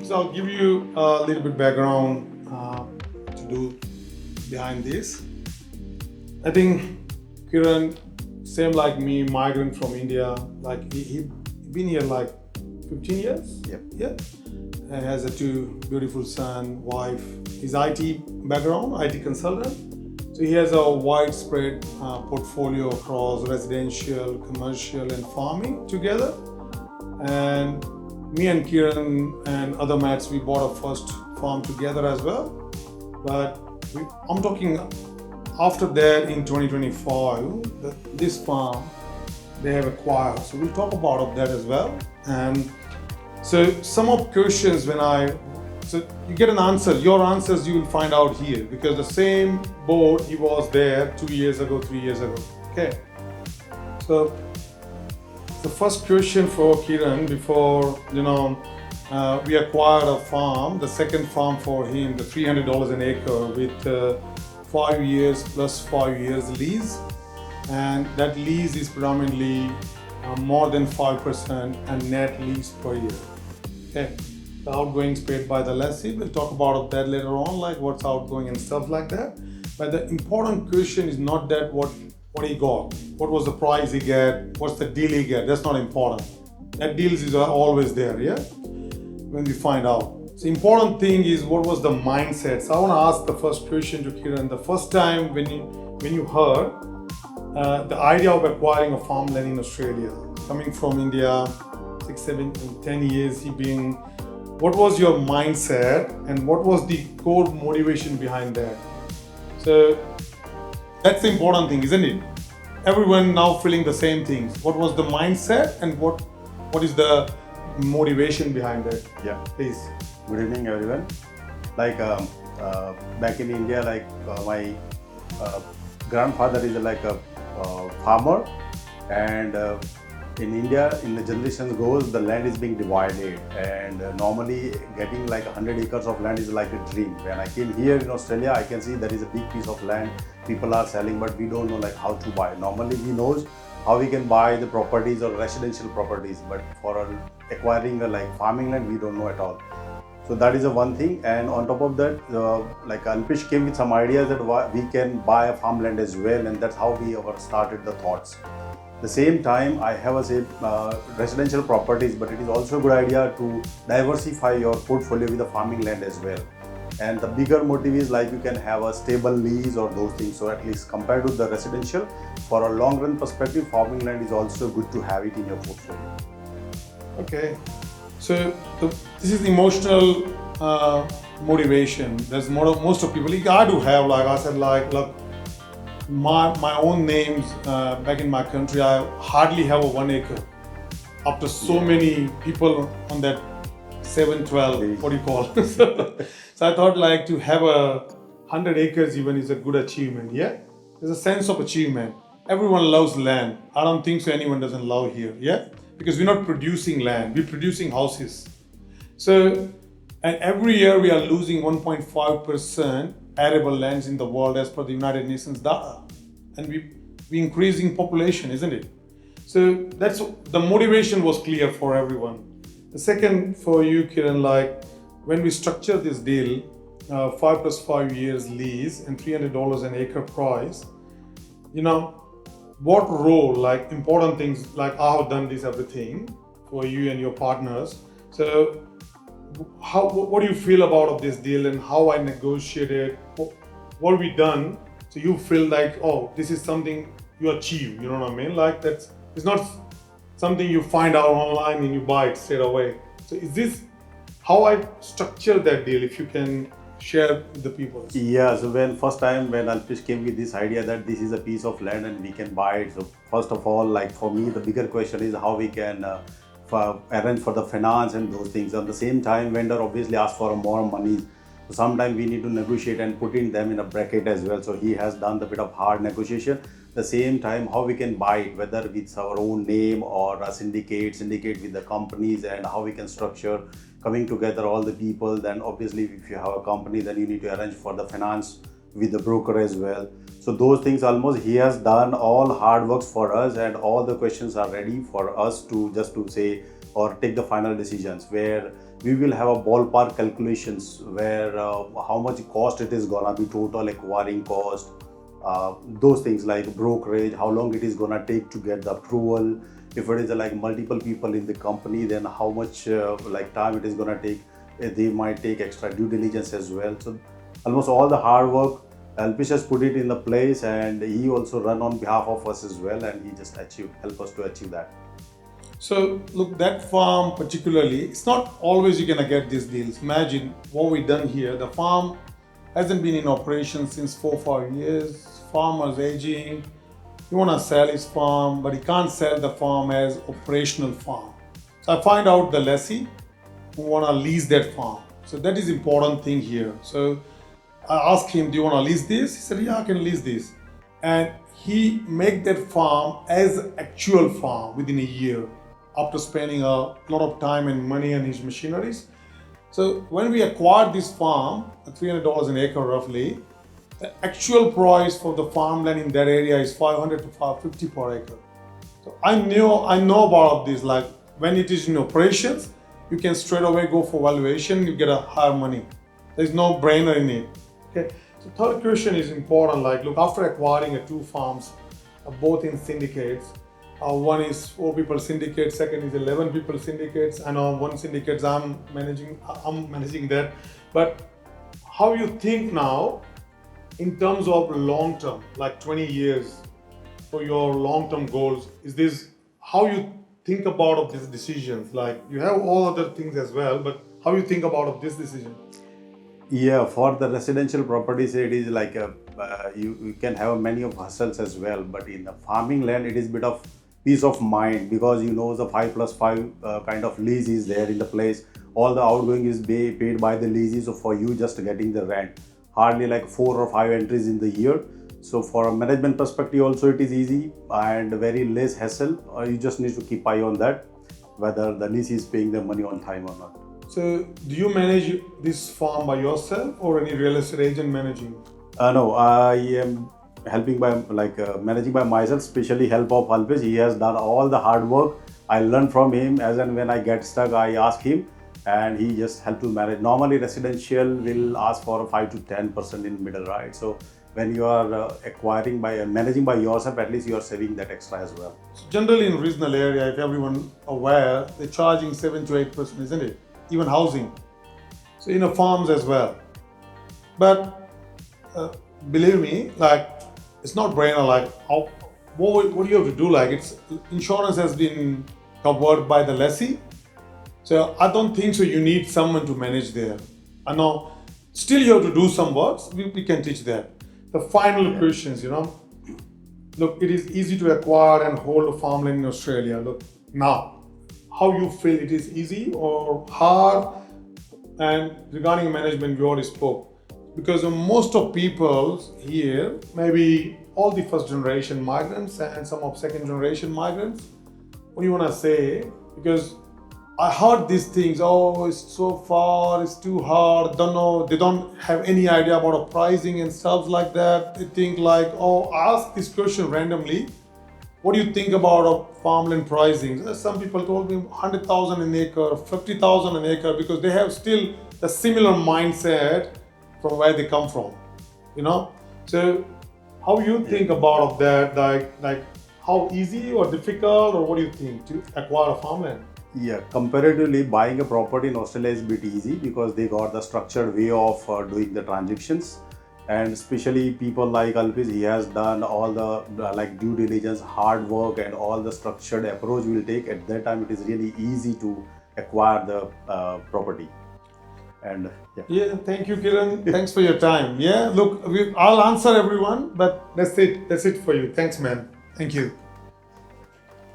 So I'll give you a little bit background to do behind this. I think Kiran, same like me, migrant from India. Like he been here like 15 years. Yep. Yeah. And has a two beautiful son, wife. His IT background, IT consultant. So he has a widespread portfolio across residential, commercial, and farming together. And me and Kiran and other mates, we bought our first farm together as well. But I'm talking after that in 2025, this farm they have acquired. So we'll talk about that as well. And so some of questions so you get an answer, your answers you will find out here because the same board he was there 2 years ago, 3 years ago. Okay. So the first question for Kiran before, we acquired a farm, the second farm for him, the $300 an acre with 5 years plus 5 years lease. And that lease is predominantly more than 5% and net lease per year. Okay. The outgoings paid by the lessee. We'll talk about that later on, like what's outgoing and stuff like that. But the important question is not that what he got, what was the price he get, what's the deal he get. That's not important. That deals is always there, yeah. When we find out. So important thing is what was the mindset. So I want to ask the first question to Kiran. The first time when you heard the idea of acquiring a farmland in Australia, coming from India, 6, 7, 10 years he being. What was your mindset and what was the core motivation behind that? So that's the important thing, isn't it? Everyone now feeling the same things. What was the mindset and what is the motivation behind that? Yeah. Please. Good evening, everyone. Back in India, my grandfather is like a farmer, and in India, in the generations goes, the land is being divided, and normally getting like 100 acres of land is like a dream. When I came here in Australia, I can see there is a big piece of land people are selling, but we don't know like how to buy. Normally we knows how we can buy the properties or residential properties, but for acquiring like farming land, we don't know at all. So that is a one thing, and on top of that, like Alpesh came with some ideas that we can buy a farmland as well, and that's how we started the thoughts. The same time, I have residential properties, but it is also a good idea to diversify your portfolio with the farming land as well. And the bigger motive is like you can have a stable lease or those things. So at least compared to the residential, for a long run perspective, farming land is also good to have it in your portfolio. Okay. So this is emotional motivation. There's most of people. I do have, like I said, look. My own names back in my country, I hardly have a 1 acre. After so many people on that 7, 12, what do you call it? So I thought like to have 100 acres even is a good achievement, yeah? There's a sense of achievement. Everyone loves land. I don't think so anyone doesn't love here, yeah? Because we're not producing land, we're producing houses. So, and every year we are losing 1.5% arable lands in the world as per the United Nations data, and we increasing population, isn't it? So that's the motivation was clear for everyone. The second for you, Kiran, like when we structure this deal, 5 plus 5 years lease and $300 an acre price, what role, like important things, like I have done this everything for you and your partners. So what do you feel about this deal and how I negotiated? What we done so you feel like, oh, this is something you achieve, you know what I mean? Like it's not something you find out online and you buy it straight away. So is this how I structured that deal, if you can share with the people? Yeah, so first time when Alpesh came with this idea that this is a piece of land and we can buy it. So first of all, like for me, the bigger question is how we can arrange for the finance and those things. At the same time, vendor obviously asks for more money. So sometimes we need to negotiate and putting them in a bracket as well. So he has done the bit of hard negotiation. The same time, how we can buy it, whether with our own name or a syndicate with the companies, and how we can structure coming together all the people. Then obviously if you have a company, then you need to arrange for the finance with the broker as well. So those things almost he has done all hard works for us, and all the questions are ready for us to just to say, or take the final decisions, where we will have a ballpark calculations where how much cost it is gonna be, total acquiring cost, those things like brokerage, how long it is gonna take to get the approval. If it is like multiple people in the company, then how much like time it is gonna take. They might take extra due diligence as well. So almost all the hard work, Alpesh has put it in the place, and he also run on behalf of us as well, and he just help us to achieve that. So look, that farm particularly, it's not always you're gonna get these deals. Imagine what we've done here. The farm hasn't been in operation since 4 or 5 years. Farmer's aging. He wanna sell his farm, but he can't sell the farm as operational farm. So I find out the lessee who wanna lease that farm. So that is important thing here. So I asked him, do you want to lease this? He said, yeah, I can lease this. And he make that farm as actual farm within a year after spending a lot of time and money on his machineries. So when we acquired this farm, at $300 an acre roughly, the actual price for the farmland in that area is $500 to $550 per acre. So I know about this, like when it is in operations, you can straight away go for valuation, you get a higher money. There's no brainer in it. Okay. So third question is important. Like, look, after acquiring 2 farms, both in syndicates, one is 4 people syndicate, second is 11 people syndicates. I know one syndicate I'm managing that. But how you think now in terms of long term, like 20 years for your long term goals? Is this how you think about of these decisions? Like, you have all other things as well, but how you think about of this decision? Yeah, for the residential properties, it is like you can have many of hustles as well. But in the farming land, it is bit of peace of mind, because you know the 5+5 kind of lease is there in the place. All the outgoing is paid by the leases, so for you just getting the rent. Hardly like 4 or 5 entries in the year. So for a management perspective also it is easy and very less hassle. You just need to keep eye on that, whether the lease is paying the money on time or not. So do you manage this farm by yourself or any real estate agent managing? No, I am helping by managing by myself, especially help of Alpesh. He has done all the hard work. I learn from him, as and when I get stuck, I ask him, and he just help to manage. Normally residential will ask for 5 to 10% in middle, right? So when you are acquiring by managing by yourself, at least you are saving that extra as well. So generally in regional area, if everyone aware, they're charging 7 to 8%, isn't it? Even housing. So in the farms as well. But believe me, like, it's not brainer. Like, what do you have to do? Like, it's insurance has been covered by the lessee. So I don't think so you need someone to manage there. I know still you have to do some works. We can teach that. The final questions, look, it is easy to acquire and hold a farmland in Australia. Look, now, how you feel it is easy or hard? And regarding management, we already spoke. Because most of people here, maybe all the first generation migrants and some of second generation migrants, what do you want to say? Because I heard these things, oh, it's so far, it's too hard, don't know, they don't have any idea about a pricing and stuff like that. They think like, oh, ask this question randomly. What do you think about farmland pricing? Some people told me 100,000 an acre, 50,000 an acre, because they have still a similar mindset from where they come from, So how you think about that, like how easy or difficult, or what do you think to acquire a farmland? Yeah, comparatively buying a property in Australia is a bit easy because they got the structured way of doing the transactions. And especially people like Alpesh, he has done all the due diligence, hard work, and all the structured approach will take. At that time, it is really easy to acquire the property. And yeah, thank you, Kiran. Thanks for your time. Yeah, look, I'll answer everyone, but that's it for you. Thanks, man. Thank you.